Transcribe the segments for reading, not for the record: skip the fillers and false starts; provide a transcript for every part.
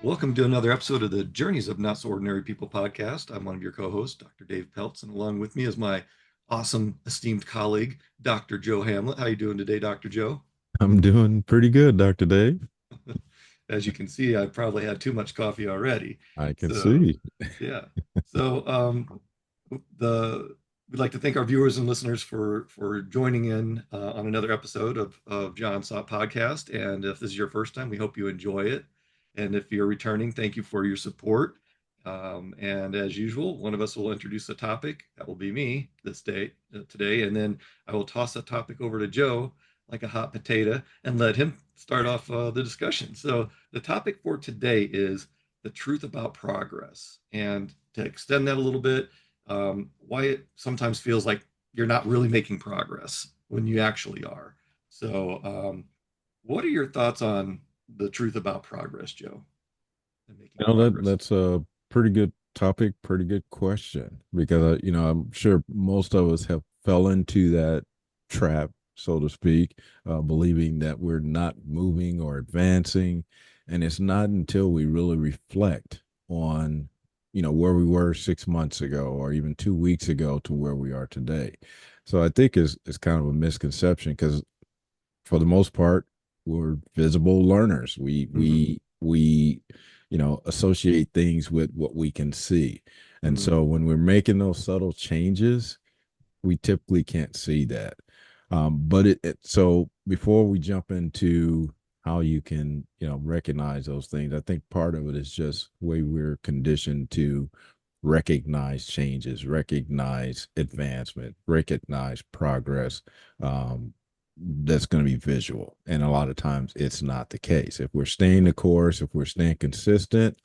Welcome to another episode of the Journeys of Not So Ordinary People podcast. I'm one of your co-hosts, Dr. Dave Peltz, and along with me is my awesome, esteemed colleague, Dr. Joe Hamlett. How you doing today, Dr. Joe? I'm doing pretty good, Dr. Dave. As you can see, I've probably had too much coffee already. I can So, see. yeah. So, the we'd like to thank our viewers and listeners for joining in on another episode of John Saw podcast. And if this is your first time, we hope you enjoy it. And if you're returning, thank you for your support. And as usual, one of us will introduce a topic. That will be me today, and then I will toss a topic over to Joe like a hot potato and let him start off the discussion. So the topic for today is the truth about progress, and to extend that a little bit, why it sometimes feels like you're not really making progress when you actually are. So, what are your thoughts on the truth about progress, Joe, and making progress? That's a pretty good topic, pretty good question because I'm sure most of us have fell into that trap, so to speak, believing that we're not moving or advancing, and it's not until we really reflect on where we were 6 months ago or even 2 weeks ago to where we are today. So I think it's kind of a misconception because for the most part, we're visible learners. We Mm-hmm. we we associate things with what we can see. And Mm-hmm. so when we're making those subtle changes, we typically can't see that. But so before we jump into how you can, recognize those things, I think part of it is just the way we're conditioned to recognize changes, recognize advancement, recognize progress. That's going to be visual. And a lot of times it's not the case. If we're staying the course, if we're staying consistent,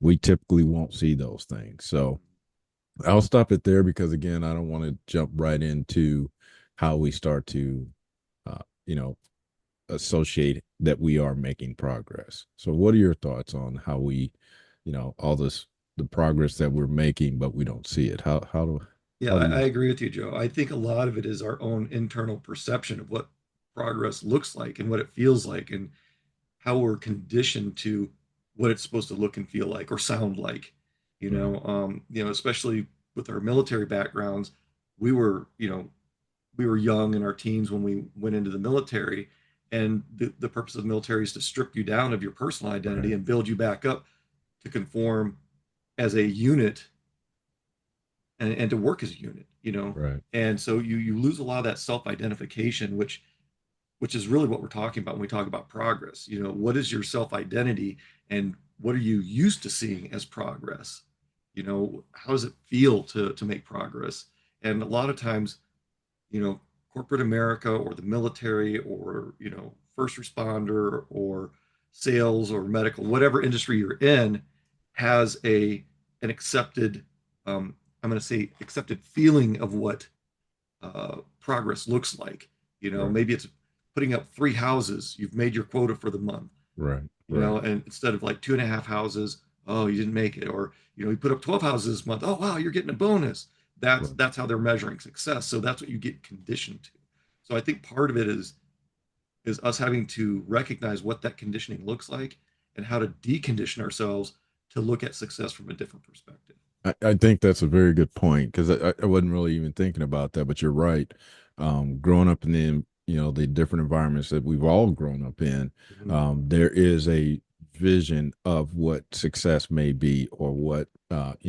we typically won't see those things. So I'll stop it there because, again, I don't want to jump right into how we start to, uh, you know, associate that we are making progress. So, what are your thoughts on how we, all this, the progress that we're making, but we don't see it? Yeah, How do I you? agree with you, Joe. I think a lot of it is our own internal perception of what progress looks like and what it feels like, and how we're conditioned to what it's supposed to look and feel like or sound like. Right. Especially with our military backgrounds, we were, we were young in our teens when we went into the military, and the purpose of the military is to strip you down of your personal identity Right. and build you back up to conform as a unit, and to work as a unit. Right. And so you lose a lot of that self-identification, which is really what we're talking about when we talk about progress. What is your self-identity, and what are you used to seeing as progress? How does it feel to make progress? And a lot of times, corporate America or the military or, first responder or sales or medical, whatever industry you're in, has an accepted, I'm going to say accepted feeling of what progress looks like. Right. Maybe it's putting up 3 houses. You've made your quota for the month, Right. Right. and instead of like 2.5 houses, oh, you didn't make it. Or, you put up 12 houses this month. Oh, wow, you're getting a bonus. That's Right. that's how they're measuring success. So that's what you get conditioned to. So I think part of it is us having to recognize what that conditioning looks like and how to decondition ourselves to look at success from a different perspective. I think that's a very good point because I wasn't really even thinking about that, but you're right. Growing up in the different environments that we've all grown up in, Mhm. there is a vision of what success may be or what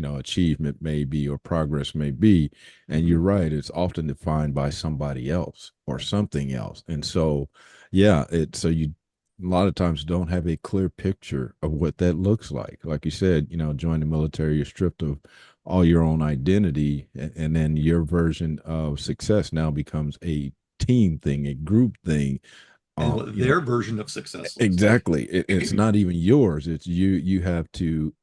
achievement may be or progress may be. And you're Mhm. right, it's often defined by somebody else or something else. And so yeah, you a lot of times don't have a clear picture of what that looks like. Like you said, join the military, you're stripped of all your own identity, and then your version of success now becomes a team thing, a group thing. And Um, what you know, their version of success looks like. exactly. It's not even yours. It's you. You have to,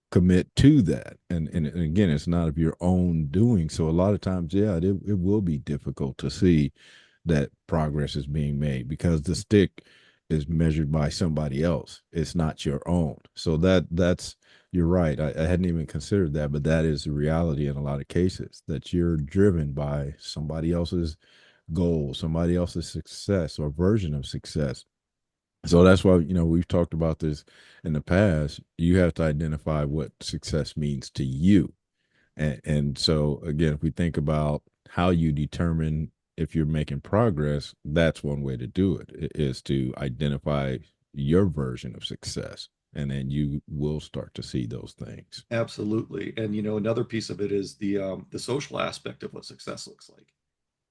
commit to that. And again, it's not of your own doing. So a lot of times, yeah, it will be difficult to see that progress is being made because the stick is measured by somebody else. It's not your own. So that's you're right. I hadn't even considered that, but that is the reality in a lot of cases that you're driven by somebody else's goal, somebody else's success or version of success. So that's why, we've talked about this in the past. You have to identify what success means to you. And so, again, if we think about how you determine if you're making progress, that's one way to do it, is to identify your version of success. And then you will start to see those things. Absolutely. And another piece of it is the social aspect of what success looks like.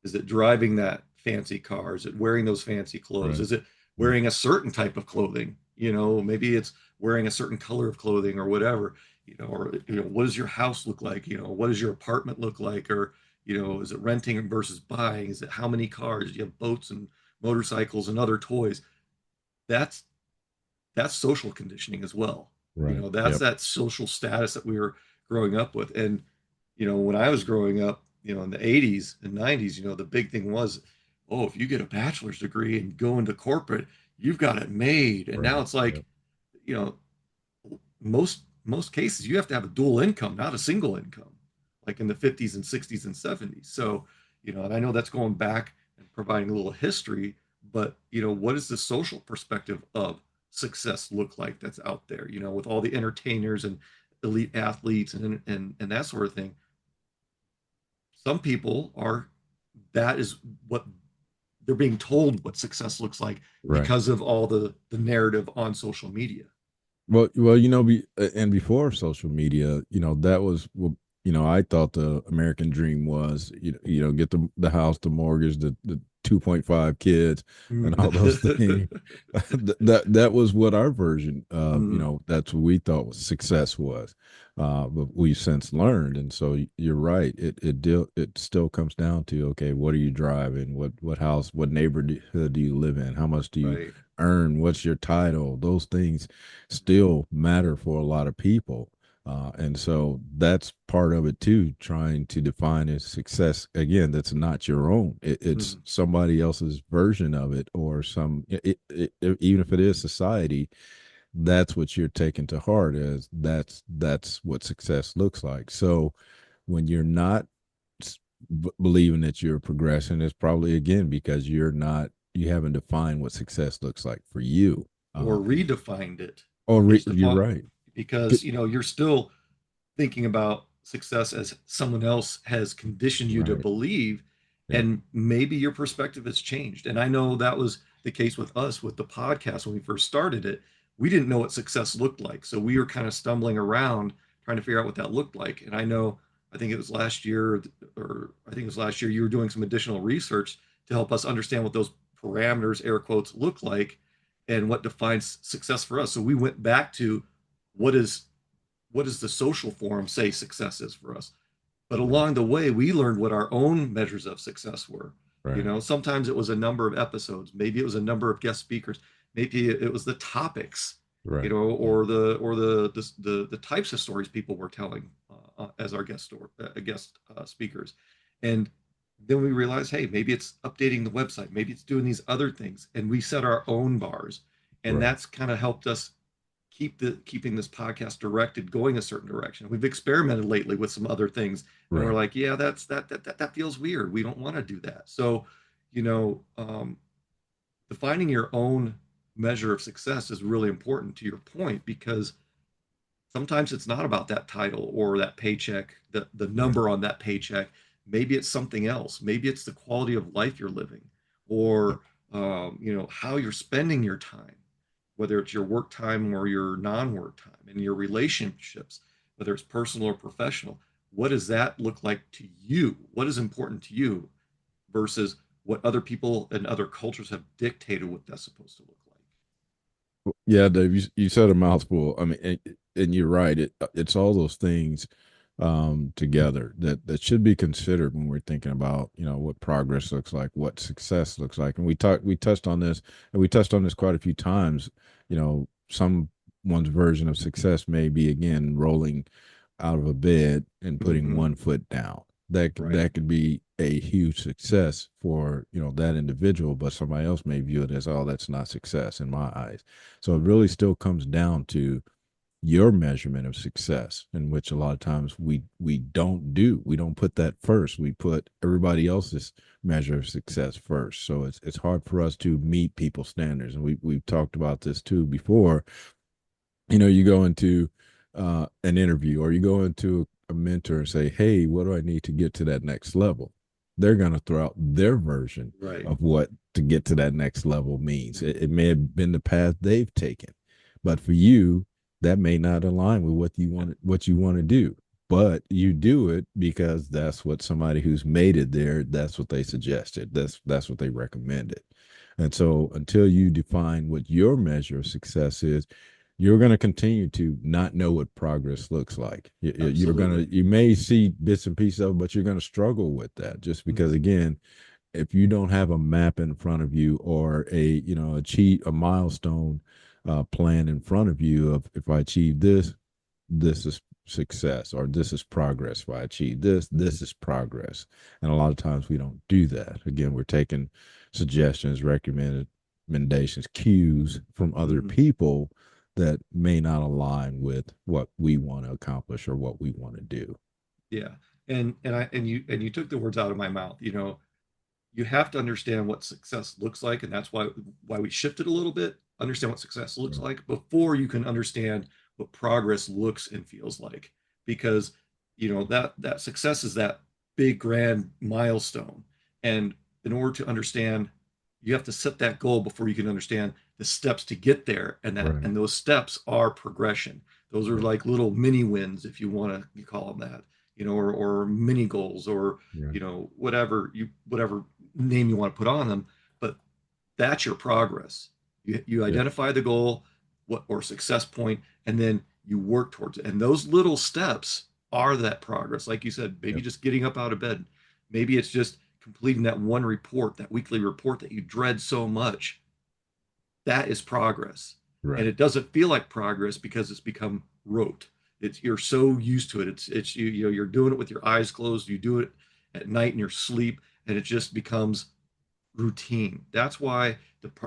Is it driving that fancy car? Is it wearing those fancy clothes? Right. Is it Yeah. wearing a certain type of clothing? Maybe it's wearing a certain color of clothing or whatever. Or what does your house look like? What does your apartment look like? Or is it renting versus buying? Is it how many cars? Do you have boats and motorcycles and other toys? That's that's social conditioning as well. Right. That's Yep. that social status that we were growing up with. And when I was growing up, in the 80s and 90s, the big thing was, oh, if you get a bachelor's degree and go into corporate, you've got it made. And now Right. it's like, Yep. you know, most cases you have to have a dual income, not a single income, like in the 50s and 60s and 70s. So, and I know that's going back and providing a little history, but what does the social perspective of success look like that's out there, with all the entertainers and elite athletes and that sort of thing. Some people are, that is what they're being told what success looks like Right. because of all the narrative on social media. Well, and before social media, that was what, I thought the American dream was, get the house, the mortgage, the 2.5 kids and all those things. That was what our version of, Mm, that's what we thought was success was. But we've since learned. And so you're right. It still comes down to, okay, what are you driving? What house, what neighborhood do you live in? How much do you right. earn? What's your title? Those things still matter for a lot of people. And so that's part of it too, trying to define as success. Again, that's not your own. It's Mm, somebody else's version of it, or even if it is society, that's what you're taking to heart as that's what success looks like. So when you're not believing that you're progressing, it's probably again because you haven't defined what success looks like for you. or And redefined it based you're upon, right. because you're still thinking about success as someone else has conditioned you to Right. believe, Yep. and maybe your perspective has changed. And I know that was the case with us with the podcast when we first started it. We didn't know what success looked like, so we were kind of stumbling around trying to figure out what that looked like. And I know, I think it was last year, or I think it was last year, you were doing some additional research to help us understand what those parameters, air quotes, look like and what defines success for us. So we went back to what is what does the social forum say success is for us? But Right. along the way, we learned what our own measures of success were. Right. Sometimes it was a number of episodes, maybe it was a number of guest speakers, maybe it was the topics, Right. Yeah. or the types of stories people were telling as our guest speakers. And then we realized, hey, maybe it's updating the website, maybe it's doing these other things, and we set our own bars, and Right. that's kind of helped us keeping this podcast directed going a certain direction. We've experimented lately with some other things, and we're Right. like, yeah, that feels weird. We don't want to do that. So, you know, um, defining your own measure of success is really important to your point, because sometimes it's not about that title or that paycheck, the Right. number on that paycheck. Maybe it's something else. Maybe it's the quality of life you're living, Yep. or how you're spending your time, whether it's your work time or your non-work time, and your relationships, whether it's personal or professional. What does that look like to you? What is important to you versus what other people and other cultures have dictated what that's supposed to look like? Yeah, Dave, you said a mouthful. I mean, and you're right. It's all those things together that should be considered when we're thinking about what progress looks like, what success looks like. And we touched on this, and we touched on this quite a few times. Someone's version of success may be again rolling out of a bed and putting Mm-hmm. one foot down. That Right. could be a huge success for that individual, but somebody else may view it as, oh, that's not success in my eyes. So it really still comes down to your measurement of success, in which a lot of times we don't do. We don't put that first. We put everybody else's measure of success first. So it's hard for us to meet people's standards. And we've talked about this too before. You go into an interview, or you go into a mentor and say, hey, what do I need to get to that next level? They're going to throw out their version Right. of what to get to that next level means. It may have been the path they've taken, but for you, that may not align with what you want to do. But you do it because that's what somebody who's made it there, that's what they suggested. That's what they recommended. And so until you define what your measure of success is, you're going to continue to not know what progress looks like. Absolutely. You may see bits and pieces of it, but you're going to struggle with that just because, Mhm. again, if you don't have a map in front of you, or a milestone plan in front of you of, if I achieve this, this is success, or this is progress. If I achieve this, this is progress. And a lot of times we don't do that. Again, we're taking suggestions, recommendations, cues from other Mhm. people that may not align with what we want to accomplish or what we want to do. Yeah. And you took the words out of my mouth. You have to understand what success looks like, and that's why we shifted a little bit. Understand what success looks Right. like before you can understand what progress looks and feels like, because that success is that big grand milestone, and in order to understand, you have to set that goal before you can understand the steps to get there, Right. and those steps are progression. Those are Right. like little mini wins, if you want to call them that, or mini goals, or Right. whatever name you want to put on them, but that's your progress. You Yeah. identify the goal, or success point, and then you work towards it. And those little steps are that progress. Like you said, maybe Yep. just getting up out of bed. Maybe it's just completing that one report, that weekly report that you dread so much. That is progress. And Right. it doesn't feel like progress because it's become rote. You're so used to it. You're doing it with your eyes closed. You do it at night in your sleep, and it just becomes routine. That's why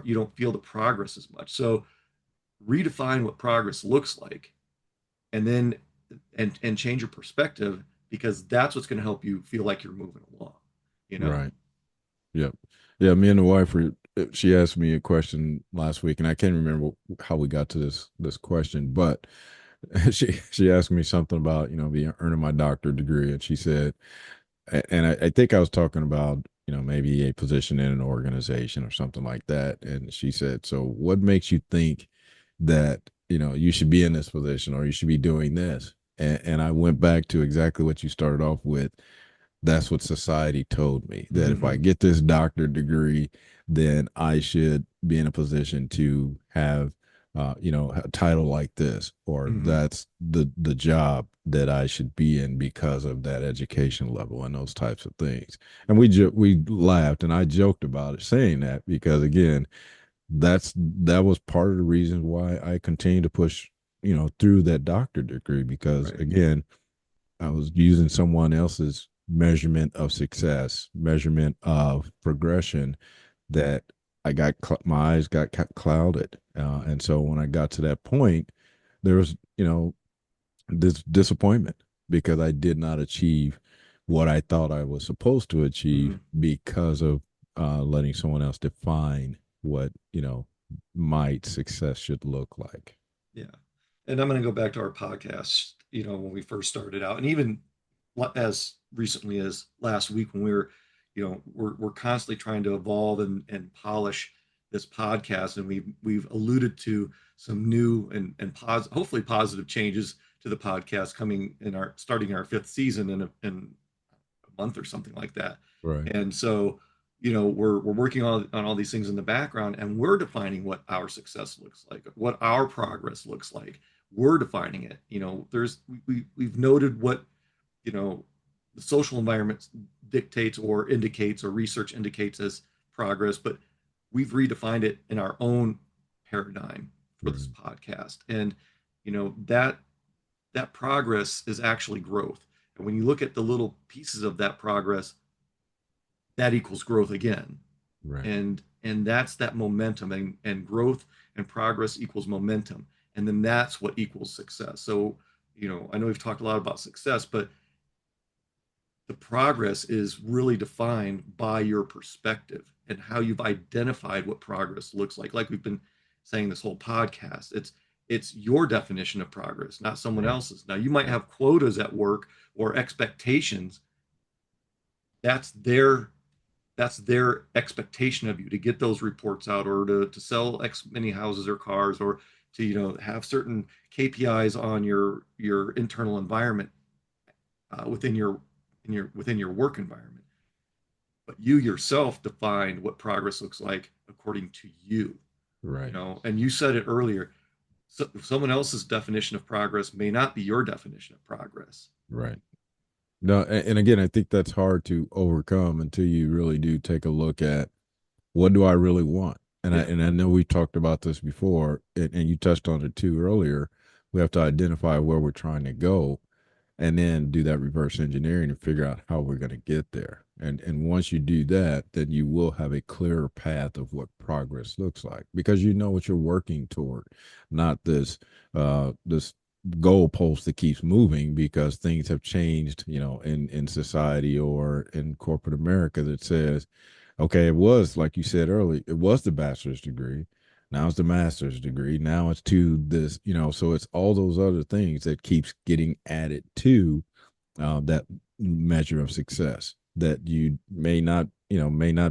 you don't feel the progress as much. So redefine what progress looks like, and then and change your perspective, because that's what's going to help you feel like you're moving along. You know. Right. Yep. Yeah, me and the wife were she asked me a question last week, and I can't remember how we got to this question, but she asked me something about, being earning my doctorate degree, and she said, and I think I was talking about, maybe a position in an organization or something like that. And she said, so what makes you think that, you should be in this position, or you should be doing this? And I went back to exactly what you started off with. That's what society told me, that if I Mm-hmm. get this doctorate degree, then I should be in a position to have, a title like this, or Mm-hmm. that's the job that I should be in because of that education level and those types of things. And we laughed, and I joked about it, saying that because, again, that was part of the reason why I continue to push, through that doctorate degree, because, Right. again, I was using someone else's measurement of success, measurement of progression, that my eyes got clouded. And so when I got to that point, there was, this disappointment because I did not achieve what I thought I was supposed to Mm-hmm. achieve because of letting someone else define what, my success should look like. Yeah. And I'm going to go back to our podcast, when we first started out, and even as recently as last week, when we're constantly trying to evolve and polish this podcast, and we've alluded to some new hopefully positive changes to the podcast coming starting our fifth season in a month or something like that. Right. And so, we're working on all these things in the background, and we're defining what our success looks like, what our progress looks like. We're defining it. We've noted what, the social environment dictates or indicates, or research indicates as progress, but we've redefined it in our own paradigm for this Right. podcast. And that progress is actually growth. And when you look at the little pieces of that progress, that equals growth again. Right. And that's that momentum, and growth and progress equals momentum. and then that's what equals success. So, I know we've talked a lot about success, but the progress is really defined by your perspective and how you've identified what progress looks like we've been saying this whole podcast. It's your definition of progress, not someone Right. else's. Now you might have quotas at work or expectations. That's their that's their expectation of you to get those reports out, or to sell X many houses or cars, or to have certain KPIs on your internal environment, within your work environment. But you yourself defined what progress looks like according to you. Right. And you said it earlier. So someone else's definition of progress may not be your definition of progress. Right. No, and again, I think that's hard to overcome until you really do take a look at what do I really want. And I Yeah. and I know we talked about this before, and you touched on it too earlier. We have to identify where we're trying to go, and then do that reverse engineering and figure out how we're going to get there. And once you do that, then you will have a clearer path of what progress looks like, because you know what you're working toward, not this goalpost that keeps moving because things have changed, in society or in corporate America, that says, okay, it was like you said earlier, it was the bachelor's degree. Now it's the master's degree. Now it's to this, so it's all those other things that keeps getting added to that measure of success that you may not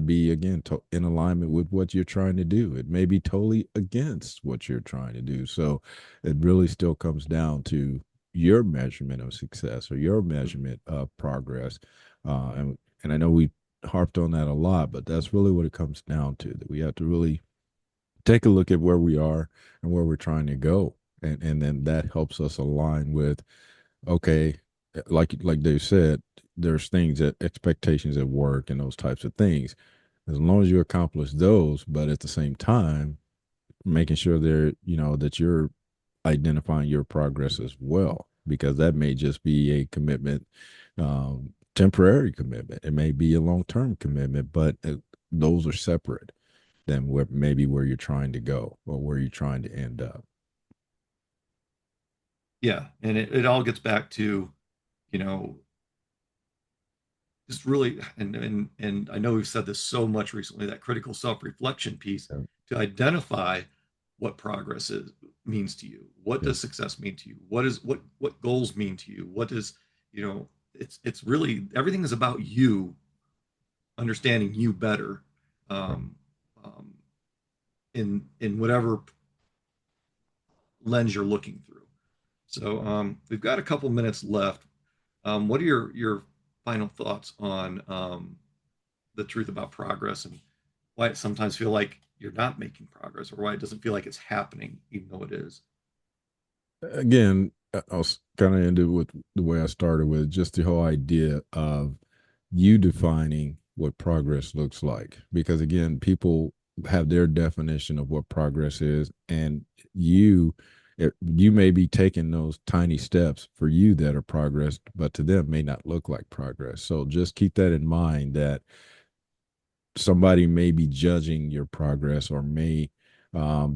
be, again, in alignment with what you're trying to do. It may be totally against what you're trying to do. So it really still comes down to your measurement of success or your measurement of progress. And I know we harped on that a lot, but that's really what it comes down to, that we have to really take a look at where we are and where we're trying to go. And then that helps us align with, okay, like Dave said, there's things, that expectations at work and those types of things. As long as you accomplish those, but at the same time, making sure that you're identifying your progress as well, because that may just be a commitment, temporary commitment. It may be a long-term commitment, but those are separate than where you're trying to go or where you're trying to end up. Yeah. And it all gets back to, you know, just really, and I know we've said this so much recently, that critical self-reflection piece, Yep. to identify what progress means to you. What Yep. does success mean to you? What goals mean to you? What does, it's really, everything is about you understanding you better, Right. um, um, in whatever lens you're looking through. So we've got a couple minutes left. What are your final thoughts on the truth about progress, and why it sometimes feel like you're not making progress, or why it doesn't feel like it's happening even though it is? Again, I'll kind of end it with the way I started with, just the whole idea of you defining what progress looks like. Because again, people have their definition of what progress is, and you may be taking those tiny steps for you that are progress, but to them may not look like progress. So just keep that in mind, that somebody may be judging your progress or may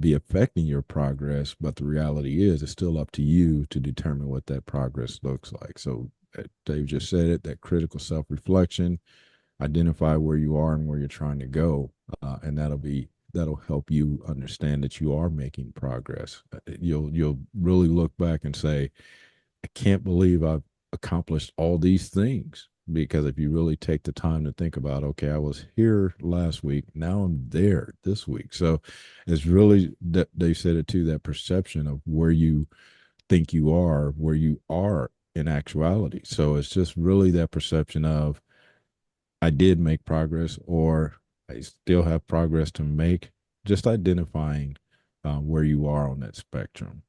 be affecting your progress, but the reality is it's still up to you to determine what that progress looks like. So Dave just said it, that critical self-reflection, identify where you are and where you're trying to go, and that'll help you understand that you are making progress. You'll really look back and say, I can't believe I've accomplished all these things. Because if you really take the time to think about, okay, I was here last week, now I'm there this week. So it's really that they said it too, that perception of where you think you are, where you are in actuality. So it's just really that perception of, I did make progress, or I still have progress to make. Just identifying where you are on that spectrum.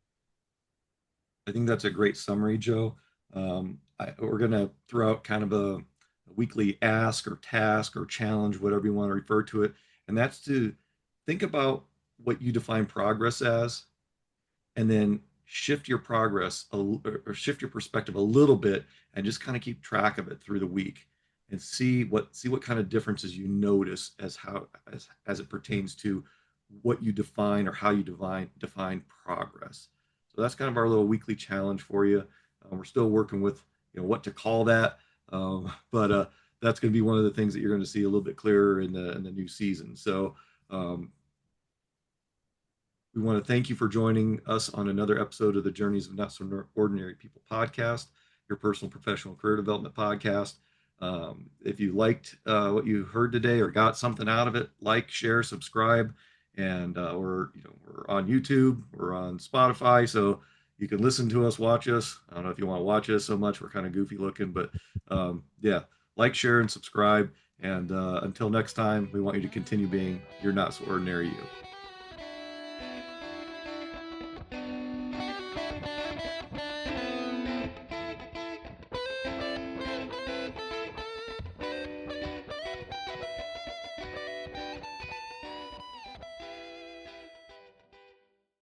I think that's a great summary, Joe. We're going to throw out kind of a weekly ask or task or challenge, whatever you want to refer to it. And that's to think about what you define progress as, and then shift your progress or shift your perspective a little bit, and just kind of keep track of it through the week, and see what kind of differences you notice as it pertains to what you define, or how you define progress. So that's kind of our little weekly challenge for you. We're still working with what to call that, but that's going to be one of the things that you're going to see a little bit clearer in the new season. So um, we want to thank you for joining us on another episode of the Journeys of Not So Ordinary People podcast, your personal, professional, career development podcast. If you liked what you heard today or got something out of it, like, share, subscribe, and we're on YouTube, we're on Spotify, so you can listen to us, watch us. I don't know if you want to watch us so much; we're kind of goofy looking, but yeah, like, share, and subscribe. And until next time, we want you to continue being your not so ordinary you.